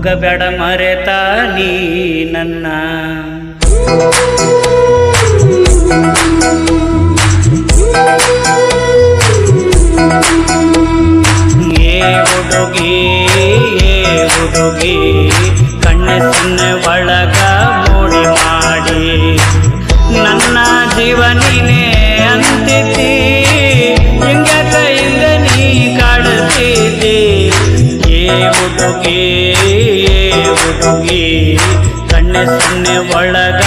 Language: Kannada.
ಹೋಗಬೇಡ ಮರೆತ ನೀ ನನ್ನ. ಹುಡುಗಿ ಕಣ್ಣಸಿನ ಒಳಗ ಮೋಡಿ ಮಾಡಿ ನನ್ನ ಜೀವನಿನೇ ಅಂತಿದ್ದಿ. ಹಿಂಗತ ಹಿಂಗ ನೀ ಕಾಡುತ್ತಿದ್ದಿ. ಹುಡುಗಿ ಕಣ್ಣಸಿನ ಒಳಗ